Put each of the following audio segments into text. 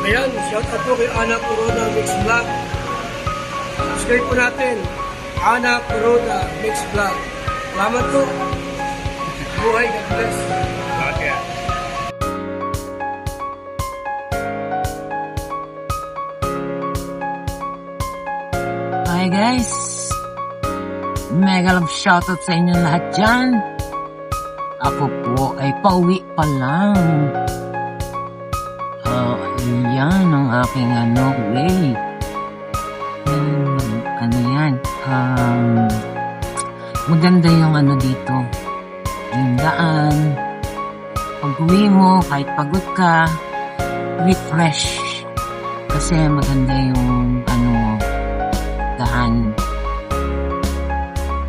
Ayan, shout out po kay Ana Kuroda Mix Vlog. Subscribe po natin, Ana Kuroda Mix Vlog. Salamat po. Buhay, God bless. Hi guys, mega love shoutout sa inyong lahat dyan. Ako po ay pauwi pa lang. Yan ang aking way. Ano yan? Maganda yung dito. Yung daan. Pag uwi mo, kahit pagod ka, refresh. Kasi maganda yung daan.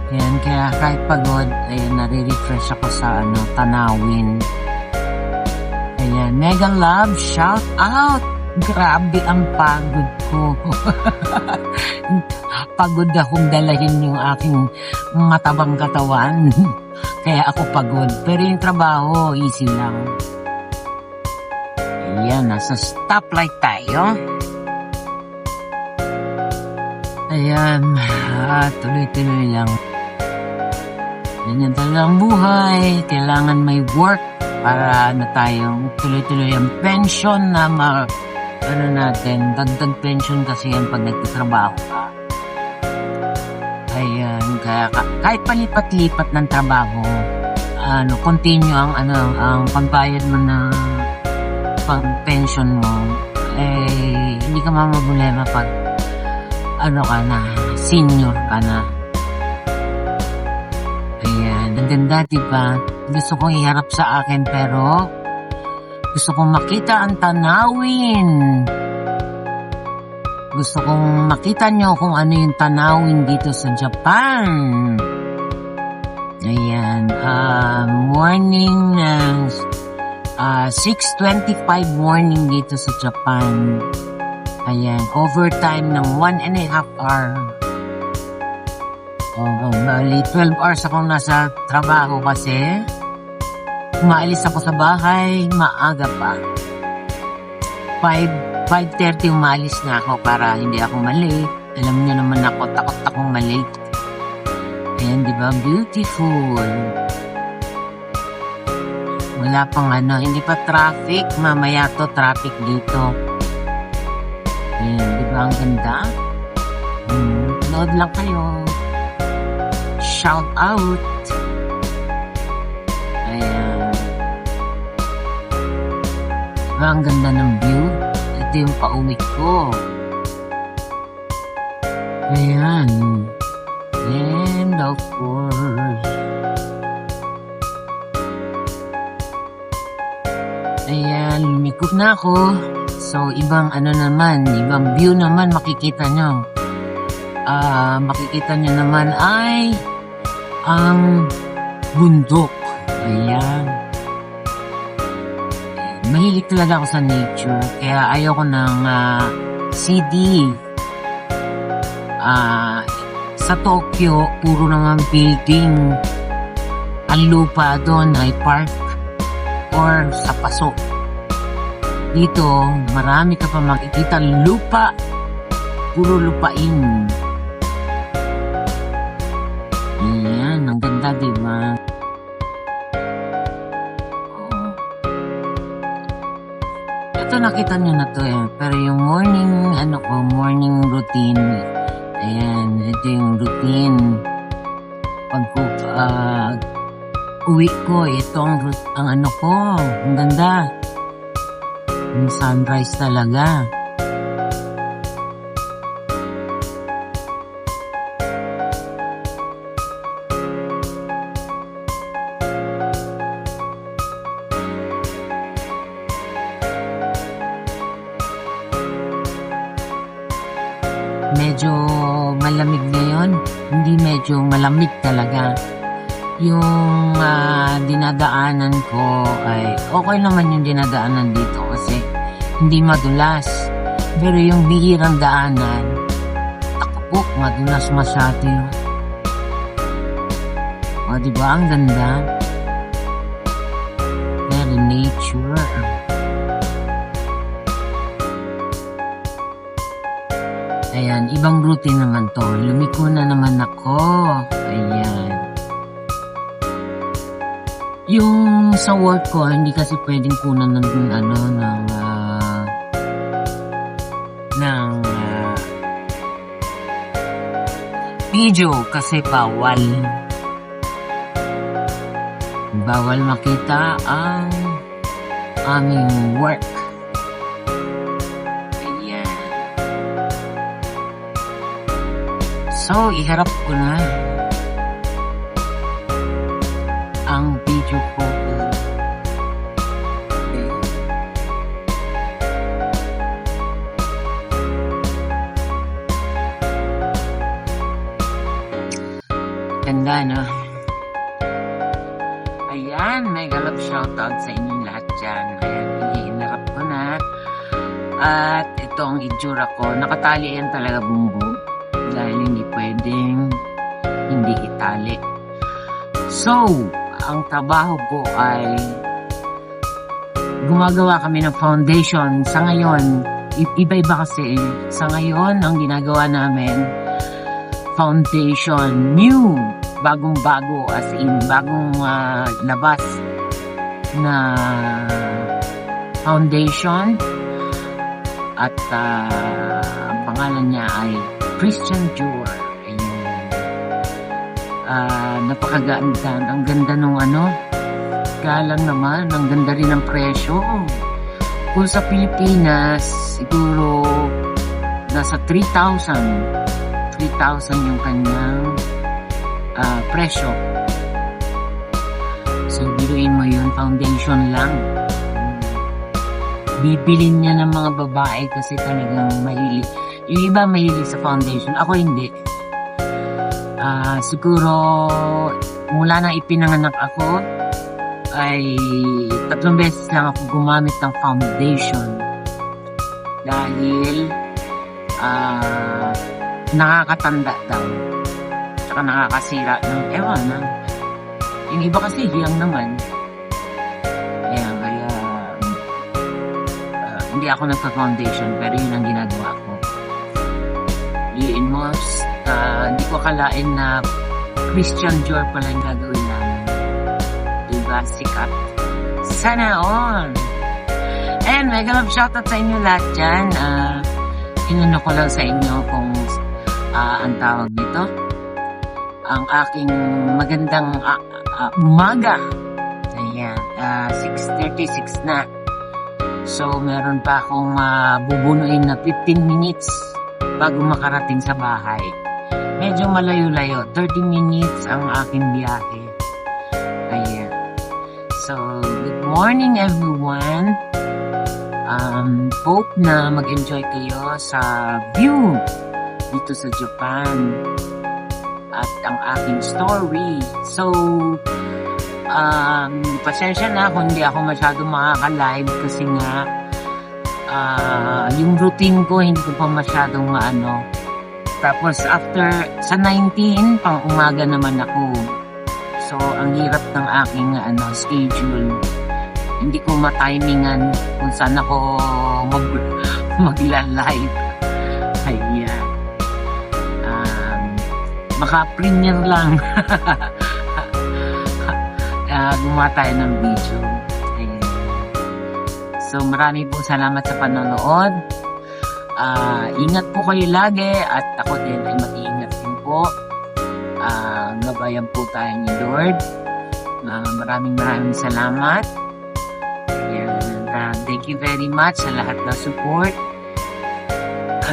Ayan, kaya kahit pagod, ayan, nare-refresh ako sa tanawin. Ayan, mega love, shout out! Grabe ang pagod ko. Pagod akong dalahin yung aking matabang katawan. Kaya ako pagod. Pero yung trabaho, easy lang. Ayan, nasa stoplight tayo. Ayan, tuloy-tuloy lang. Ganyan talaga ang buhay. Kailangan may work para tayo tuloy-tuloy ang pension na natin. Dagdag pension kasi yan pag nagtatrabaho ka. Ayan, kaya kahit palipat-lipat ng trabaho, continue ang pagbayad mo na pang pension mo, hindi ka mamabulema pag ka na, senior ka na. Ayan, ang ganda, diba? Gusto kong iharap sa akin, pero gusto kong makita ang tanawin. Gusto kong makita nyo kung ano yung tanawin dito sa Japan. Ayan, morning ng 6:25 morning dito sa Japan. Ayan, overtime ng 1.5 hour. Bali, 12 hours akong nasa trabaho kasi umaalis ako sa bahay, maaga pa. 5:30 umalis na ako para hindi ako malate. Alam niyo naman ako, takot akong malate. Ayan, di ba? Beautiful. Wala pang hindi pa traffic. Mamaya to traffic dito. Ayan, di ba? Ang ganda. Load lang kayo. Shout out. Ayan. Diba ang ganda ng view? Ito yung pauwi ko. Ayan. And of course. Ayan, lumikot na ako. So, ibang ibang view naman makikita nyo. Makikita nyo naman ay ang bundok. Ayan. Mahilig talaga ako sa nature. Kaya ayoko ng CD. Sa Tokyo, puro naman building. Ang lupa doon ay park or sa paso. Dito, marami ka pa makikita lupa. Puro lupain. Ayan, ang ganda, diba? Ito, nakita nyo na to Pero yung morning routine. Ayan, ito yung routine. Pag uwi ko, ito ang ko. Ang ganda. Yung sunrise talaga. Medyo malamig ngayon. Hindi medyo malamig talaga. Yung dinadaanan ko ay okay naman yung dinadaanan dito kasi hindi madulas. Pero yung bihirang daanan, takapok, madulas masyado yun. O, diba? Ang ganda. Very nature. Ayan, ibang routine naman to. Lumiko na naman ako. Ayan. Yung sa work ko, hindi kasi pwedeng kunan ng video kasi bawal. Bawal makita ang aming work. Ayan. So, iharap ko na ang video ko. Ganda, no? Ayan, mega love shoutout sa inyong lahat dyan. Ayan, iinarap ko na. At ito ang itsura ko. Nakatali yan talaga bumbu. Dahil hindi pwedeng hindi itali. So, ang trabaho ko ay gumagawa kami ng foundation. Sa ngayon, iba-iba kasi. Sa ngayon, ang ginagawa namin, foundation, new, bagong-bago, as in, bagong labas na foundation. At ang pangalan niya ay Christian Dior. Napakaganda. Ang ganda nung galang naman. Ang ganda rin ng presyo. Kung sa Pilipinas, siguro nasa 3,000 yung kanyang presyo. So, biruin mo yun, foundation lang. Bibilin niya ng mga babae kasi talagang mahilig. Yung iba mahilig sa foundation. Ako hindi. Siguro, mula na ipinanganak ako, ay 3 beses lang ako gumamit ng foundation. Dahil, nakakatanda daw. Tsaka nakakasira ng ewan. Yung iba kasi hiyang naman. Ayan, kaya hindi ako nagpa-foundation pero yun ang ginagawa ko. Liin mo, hindi ko akalain na Christian Dior pala yung gagawin namin. Diba? Sikat. Sana all! And mega love shoutout sa inyo lahat dyan. Inano ko lang sa inyo kung ang tawag dito, ang aking magandang umaga. Ayan, 6:36 na. So, meron pa akong bubunuin na 15 minutes bago makarating sa bahay. Medyo malayo-layo. 30 minutes ang aking biyahe. Ayan. So, good morning everyone. Hope na mag-enjoy kayo sa view dito sa Japan at ang aking story. So, pasensya na kung hindi ako masyado makaka-live kasi nga yung routine ko hindi ko pa masyadong Tapos after sa 19 pang umaga naman ako. So, ang hirap ng aking schedule. Hindi ko matimingan kung saan ako magla-live. Ayan. Maka-premiere lang. Gumawa tayo ng video. Ayan. So, marami po salamat sa panonood. Ingat po kayo lagi at ako din ay mag-iingat din po. Gabayan po tayo ni Lord. Maraming salamat. Ayan. Thank you very much sa lahat ng support.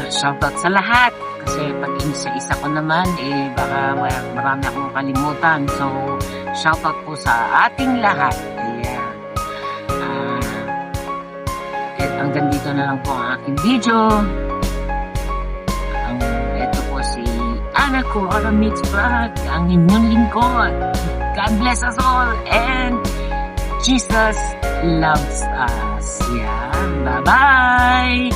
Shoutout sa lahat. Kasi pag isa ko naman, baka marami akong kalimutan. So, shoutout po sa ating lahat. Ayan. Hanggang dito na lang po ang aking video. Ito po si Ana Corona Mix Vlog, ang inyong lingkod. God bless us all and Jesus loves us. Yan. Bye-bye!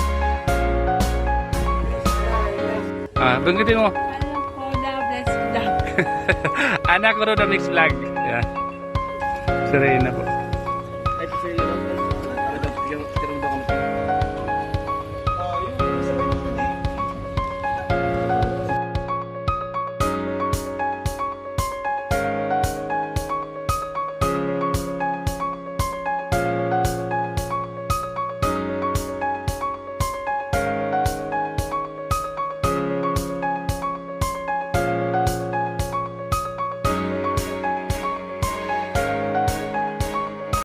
Banggitin mo. Ana Corona Mix Vlog. Ana Corona Mix Vlog. Yeah. Serena po.